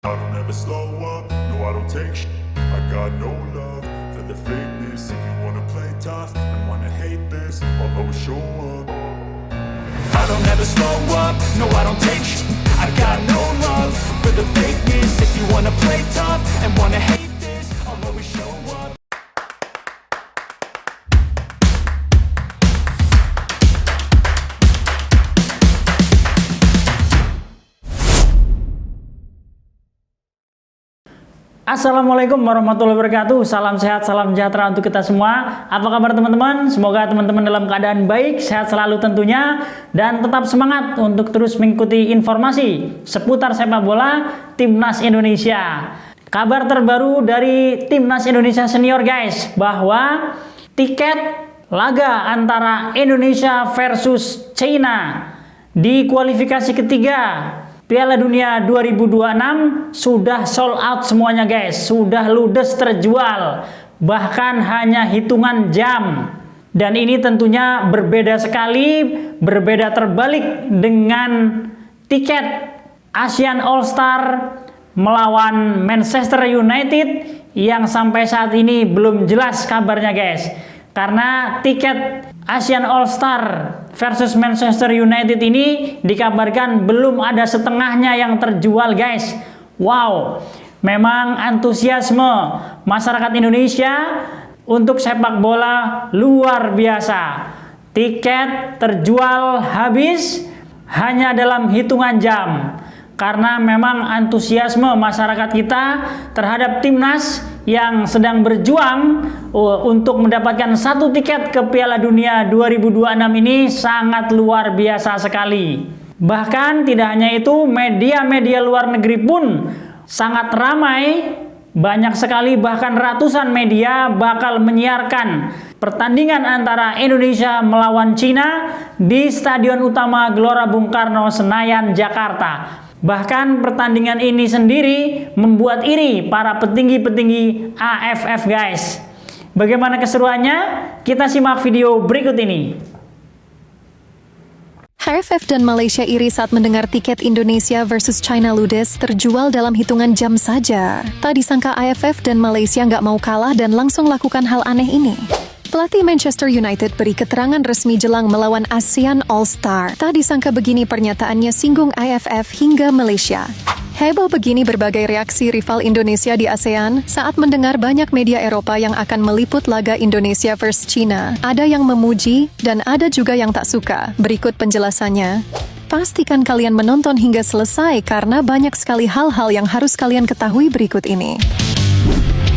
I don't ever slow up, no I don't take sh**. I got no love for the fakeness. If you wanna play tough and wanna hate this, I'll always show up. I don't ever slow up, no I don't take sh**. I got no love for the fakeness. If you wanna play tough and wanna hate this, I'll always show up. Assalamualaikum warahmatullahi wabarakatuh. Salam sehat, salam sejahtera untuk kita semua. Apa kabar teman-teman? Semoga teman-teman dalam keadaan baik, sehat selalu tentunya, dan tetap semangat untuk terus mengikuti informasi seputar sepak bola Timnas Indonesia. Kabar terbaru dari Timnas Indonesia Senior guys, bahwa tiket laga antara Indonesia versus China di kualifikasi ketiga Piala Dunia 2026 sudah sold out semuanya guys, sudah ludes terjual, bahkan hanya hitungan jam. Dan ini tentunya berbeda sekali, berbeda terbalik dengan tiket Asian All Star melawan Manchester United yang sampai saat ini belum jelas kabarnya guys. Karena tiket Asian All Star versus Manchester United ini dikabarkan belum ada setengahnya yang terjual guys. Wow, memang antusiasme masyarakat Indonesia untuk sepak bola luar biasa. Tiket terjual habis hanya dalam hitungan jam. Karena memang antusiasme masyarakat kita terhadap timnas yang sedang berjuang untuk mendapatkan satu tiket ke Piala Dunia 2026 ini sangat luar biasa sekali. Bahkan tidak hanya itu, media-media luar negeri pun sangat ramai. Banyak sekali, bahkan ratusan media bakal menyiarkan pertandingan antara Indonesia melawan Cina di Stadion Utama Gelora Bung Karno, Senayan, Jakarta. Bahkan pertandingan ini sendiri membuat iri para petinggi-petinggi AFF guys. Bagaimana keseruannya? Kita simak video berikut ini. AFF dan Malaysia iri saat mendengar tiket Indonesia versus China ludes terjual dalam hitungan jam saja. Tak disangka AFF dan Malaysia nggak mau kalah dan langsung lakukan hal aneh ini. Pelatih Manchester United beri keterangan resmi jelang melawan ASEAN All Star. Tak disangka begini pernyataannya singgung AFF hingga Malaysia. Heboh begini berbagai reaksi rival Indonesia di ASEAN saat mendengar banyak media Eropa yang akan meliput laga Indonesia versus China. Ada yang memuji dan ada juga yang tak suka. Berikut penjelasannya. Pastikan kalian menonton hingga selesai karena banyak sekali hal-hal yang harus kalian ketahui berikut ini.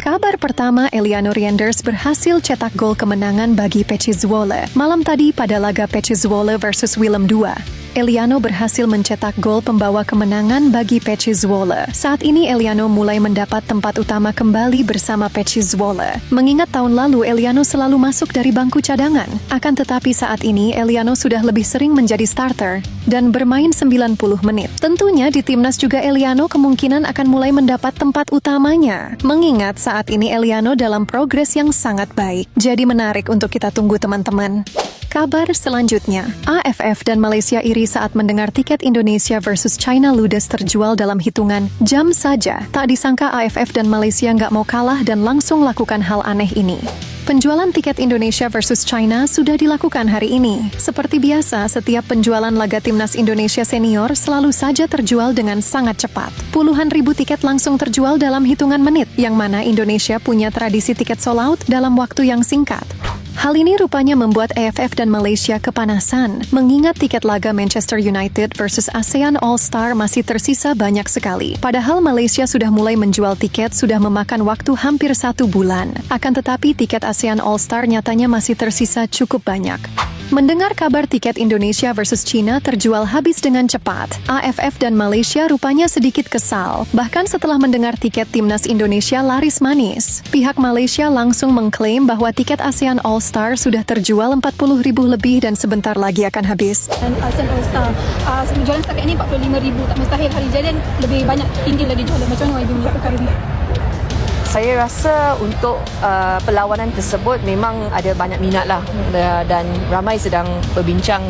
Kabar pertama, Eliano Reinders berhasil cetak gol kemenangan bagi Peci Zwolle. Malam tadi pada laga Peci Zwolle versus Willem II, Eliano berhasil mencetak gol pembawa kemenangan bagi Peci Zwolle. Saat ini Eliano mulai mendapat tempat utama kembali bersama Peci Zwolle. Mengingat tahun lalu Eliano selalu masuk dari bangku cadangan. Akan tetapi saat ini Eliano sudah lebih sering menjadi starter dan bermain 90 menit. Tentunya di timnas juga Eliano kemungkinan akan mulai mendapat tempat utamanya. Mengingat saat ini Eliano dalam progres yang sangat baik. Jadi menarik untuk kita tunggu teman-teman. Kabar selanjutnya, AFF dan Malaysia iri saat mendengar tiket Indonesia versus China ludes terjual dalam hitungan jam saja. Tak disangka AFF dan Malaysia nggak mau kalah dan langsung lakukan hal aneh ini. Penjualan tiket Indonesia versus China sudah dilakukan hari ini. Seperti biasa, setiap penjualan laga Timnas Indonesia Senior selalu saja terjual dengan sangat cepat. Puluhan ribu tiket langsung terjual dalam hitungan menit, yang mana Indonesia punya tradisi tiket sold out dalam waktu yang singkat. Hal ini rupanya membuat AFF dan Malaysia kepanasan, mengingat tiket laga Manchester United versus ASEAN All Star masih tersisa banyak sekali. Padahal Malaysia sudah mulai menjual tiket sudah memakan waktu hampir 1 bulan. Akan tetapi tiket ASEAN All Star nyatanya masih tersisa cukup banyak. Mendengar kabar tiket Indonesia versus China terjual habis dengan cepat, AFF dan Malaysia rupanya sedikit kesal. Bahkan setelah mendengar tiket timnas Indonesia laris manis, pihak Malaysia langsung mengklaim bahwa tiket ASEAN All Star sudah terjual 40.000 lebih dan sebentar lagi akan habis. Dan ASEAN All Star, jualan setakat ini 45.000, tak mustahil hari jadi lebih banyak, tinggi lagi jualan. Macam mana YB melihat perkara ini? Saya rasa untuk perlawanan tersebut memang ada banyak minat lah, dan ramai sedang berbincang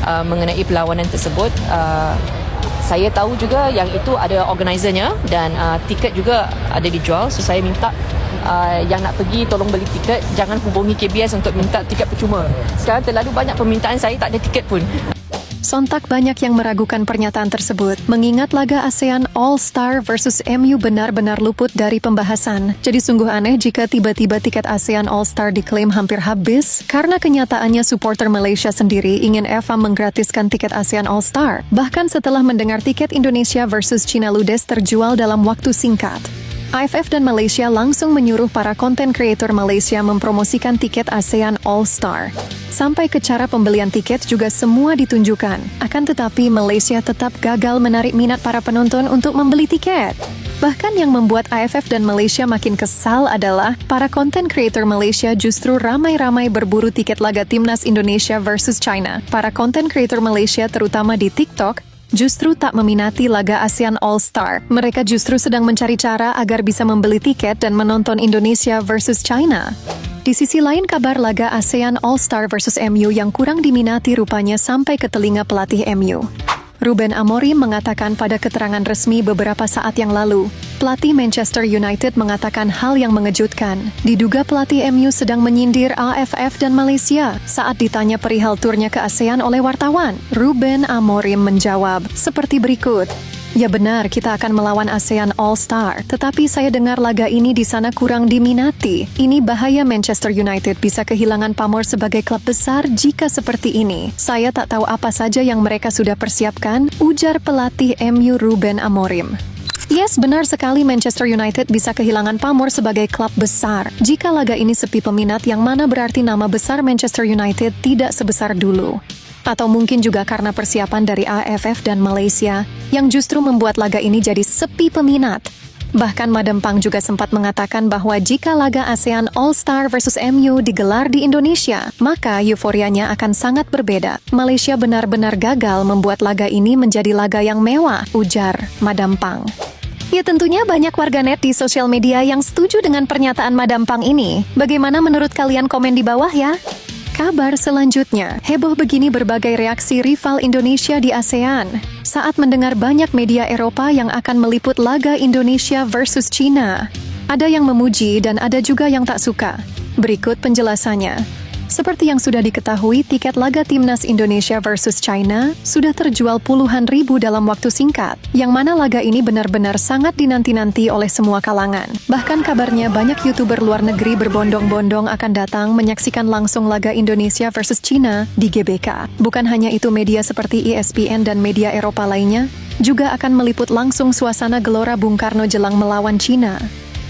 mengenai perlawanan tersebut. Saya tahu juga yang itu ada organizernya dan tiket juga ada dijual. So saya minta yang nak pergi tolong beli tiket, jangan hubungi KBS untuk minta tiket percuma. Sekarang terlalu banyak permintaan, saya tak ada tiket pun. Sontak banyak yang meragukan pernyataan tersebut, mengingat laga ASEAN All-Star versus MU benar-benar luput dari pembahasan. Jadi sungguh aneh jika tiba-tiba tiket ASEAN All-Star diklaim hampir habis, karena kenyataannya supporter Malaysia sendiri ingin EVA menggratiskan tiket ASEAN All-Star, bahkan setelah mendengar tiket Indonesia versus China ludes terjual dalam waktu singkat. AFF dan Malaysia langsung menyuruh para content creator Malaysia mempromosikan tiket ASEAN All-Star. Sampai ke cara pembelian tiket juga semua ditunjukkan. Akan tetapi Malaysia tetap gagal menarik minat para penonton untuk membeli tiket. Bahkan yang membuat AFF dan Malaysia makin kesal adalah para content creator Malaysia justru ramai-ramai berburu tiket laga Timnas Indonesia versus China. Para content creator Malaysia terutama di TikTok justru tak meminati laga ASEAN All-Star. Mereka justru sedang mencari cara agar bisa membeli tiket dan menonton Indonesia versus China. Di sisi lain, kabar laga ASEAN All-Star versus MU yang kurang diminati rupanya sampai ke telinga pelatih MU. Ruben Amorim mengatakan pada keterangan resmi beberapa saat yang lalu, pelatih Manchester United mengatakan hal yang mengejutkan. Diduga pelatih MU sedang menyindir AFF dan Malaysia saat ditanya perihal turnya ke ASEAN oleh wartawan. Ruben Amorim menjawab seperti berikut. Ya benar, kita akan melawan ASEAN All-Star, tetapi saya dengar laga ini di sana kurang diminati. Ini bahaya, Manchester United bisa kehilangan pamor sebagai klub besar jika seperti ini. Saya tak tahu apa saja yang mereka sudah persiapkan, ujar pelatih MU Ruben Amorim. Yes, benar sekali, Manchester United bisa kehilangan pamor sebagai klub besar jika laga ini sepi peminat, yang mana berarti nama besar Manchester United tidak sebesar dulu. Atau mungkin juga karena persiapan dari AFF dan Malaysia yang justru membuat laga ini jadi sepi peminat. Bahkan Madam Pang juga sempat mengatakan bahwa jika laga ASEAN All-Star versus MU digelar di Indonesia, maka euforianya akan sangat berbeda. Malaysia benar-benar gagal membuat laga ini menjadi laga yang mewah, ujar Madam Pang. Ya tentunya banyak warganet di sosial media yang setuju dengan pernyataan Madam Pang ini. Bagaimana menurut kalian? Komen di bawah ya. Kabar selanjutnya, heboh begini berbagai reaksi rival Indonesia di ASEAN saat mendengar banyak media Eropa yang akan meliput laga Indonesia versus China. Ada yang memuji dan ada juga yang tak suka. Berikut penjelasannya. Seperti yang sudah diketahui, tiket laga Timnas Indonesia versus China sudah terjual puluhan ribu dalam waktu singkat, yang mana laga ini benar-benar sangat dinanti-nanti oleh semua kalangan. Bahkan kabarnya banyak YouTuber luar negeri berbondong-bondong akan datang menyaksikan langsung laga Indonesia versus China di GBK. Bukan hanya itu, media seperti ESPN dan media Eropa lainnya juga akan meliput langsung suasana Gelora Bung Karno jelang melawan China.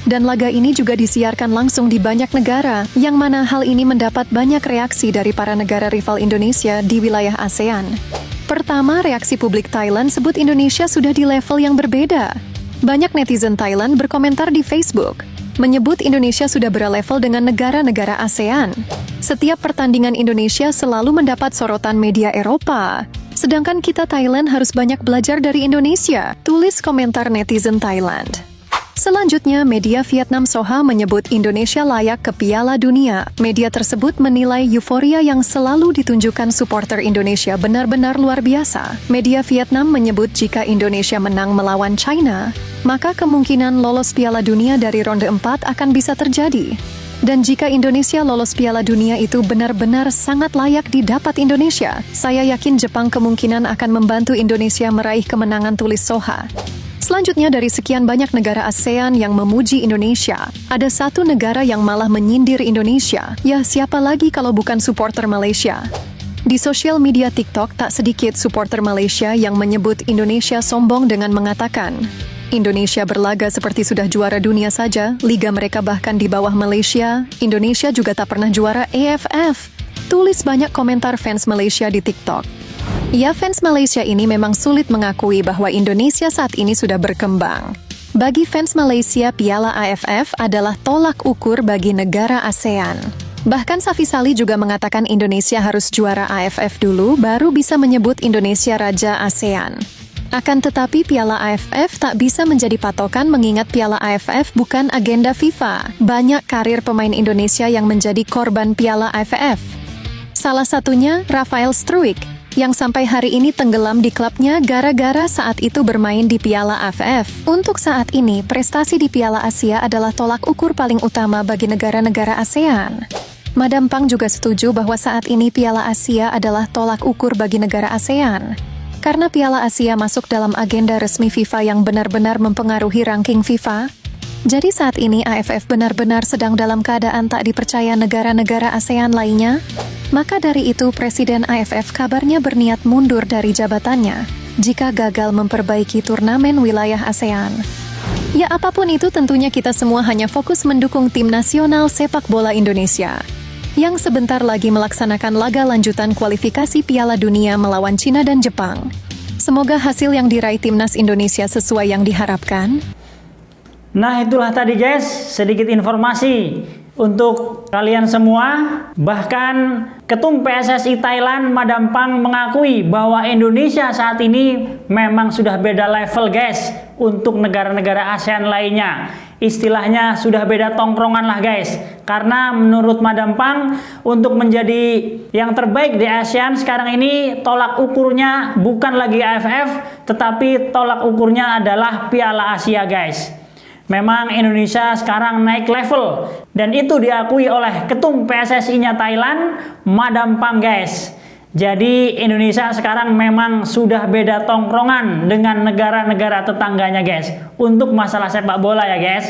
Dan laga ini juga disiarkan langsung di banyak negara, yang mana hal ini mendapat banyak reaksi dari para negara rival Indonesia di wilayah ASEAN. Pertama, reaksi publik Thailand sebut Indonesia sudah di level yang berbeda. Banyak netizen Thailand berkomentar di Facebook, menyebut Indonesia sudah berlevel dengan negara-negara ASEAN. Setiap pertandingan Indonesia selalu mendapat sorotan media Eropa. Sedangkan kita Thailand harus banyak belajar dari Indonesia, tulis komentar netizen Thailand. Selanjutnya, media Vietnam Soha menyebut Indonesia layak ke Piala Dunia. Media tersebut menilai euforia yang selalu ditunjukkan supporter Indonesia benar-benar luar biasa. Media Vietnam menyebut jika Indonesia menang melawan China, maka kemungkinan lolos Piala Dunia dari ronde 4 akan bisa terjadi. Dan jika Indonesia lolos Piala Dunia itu benar-benar sangat layak didapat Indonesia. Saya yakin Jepang kemungkinan akan membantu Indonesia meraih kemenangan, tulis Soha. Selanjutnya, dari sekian banyak negara ASEAN yang memuji Indonesia, ada satu negara yang malah menyindir Indonesia. Ya, siapa lagi kalau bukan supporter Malaysia? Di sosial media TikTok, tak sedikit supporter Malaysia yang menyebut Indonesia sombong dengan mengatakan, Indonesia berlaga seperti sudah juara dunia saja, liga mereka bahkan di bawah Malaysia. Indonesia juga tak pernah juara AFF. Tulis banyak komentar fans Malaysia di TikTok. Ya, fans Malaysia ini memang sulit mengakui bahwa Indonesia saat ini sudah berkembang. Bagi fans Malaysia, Piala AFF adalah tolak ukur bagi negara ASEAN. Bahkan Safi Sali juga mengatakan Indonesia harus juara AFF dulu, baru bisa menyebut Indonesia Raja ASEAN. Akan tetapi Piala AFF tak bisa menjadi patokan mengingat Piala AFF bukan agenda FIFA. Banyak karir pemain Indonesia yang menjadi korban Piala AFF. Salah satunya Rafael Struijk. yang sampai hari ini tenggelam di klubnya gara-gara saat itu bermain di Piala AFF. Untuk saat ini, prestasi di Piala Asia adalah tolak ukur paling utama bagi negara-negara ASEAN. Madam Pang juga setuju bahwa saat ini Piala Asia adalah tolak ukur bagi negara ASEAN. Karena Piala Asia masuk dalam agenda resmi FIFA yang benar-benar mempengaruhi ranking FIFA, jadi saat ini AFF benar-benar sedang dalam keadaan tak dipercaya negara-negara ASEAN lainnya. Maka dari itu Presiden AFF kabarnya berniat mundur dari jabatannya jika gagal memperbaiki turnamen wilayah ASEAN. Ya apapun itu tentunya kita semua hanya fokus mendukung tim nasional sepak bola Indonesia yang sebentar lagi melaksanakan laga lanjutan kualifikasi Piala Dunia melawan Cina dan Jepang. Semoga hasil yang diraih timnas Indonesia sesuai yang diharapkan. Nah itulah tadi guys, sedikit informasi untuk kalian semua. Bahkan Ketum PSSI Thailand Madam Pang mengakui bahwa Indonesia saat ini memang sudah beda level guys untuk negara-negara ASEAN lainnya. Istilahnya sudah beda tongkrongan lah guys. Karena menurut Madam Pang untuk menjadi yang terbaik di ASEAN sekarang ini tolak ukurnya bukan lagi AFF, tetapi tolak ukurnya adalah Piala Asia guys. Memang Indonesia sekarang naik level dan itu diakui oleh Ketum PSSI-nya Thailand, Madam Pang guys. Jadi Indonesia sekarang memang sudah beda tongkrongan dengan negara-negara tetangganya guys untuk masalah sepak bola ya guys.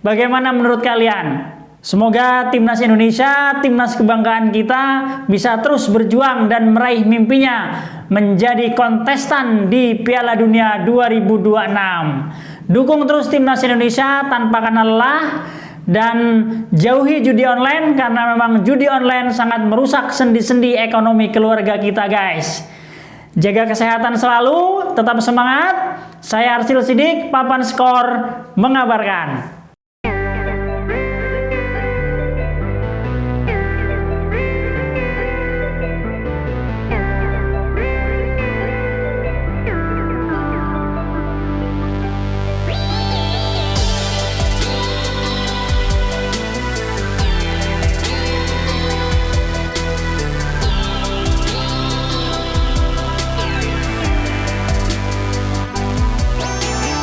Bagaimana menurut kalian? Semoga timnas Indonesia, timnas kebanggaan kita bisa terus berjuang dan meraih mimpinya menjadi kontestan di Piala Dunia 2026. Dukung terus timnas Indonesia tanpa kenal lelah dan jauhi judi online karena memang judi online sangat merusak sendi-sendi ekonomi keluarga kita guys. Jaga kesehatan selalu, tetap semangat. Saya Arsil Sidik, Papan Skor mengabarkan.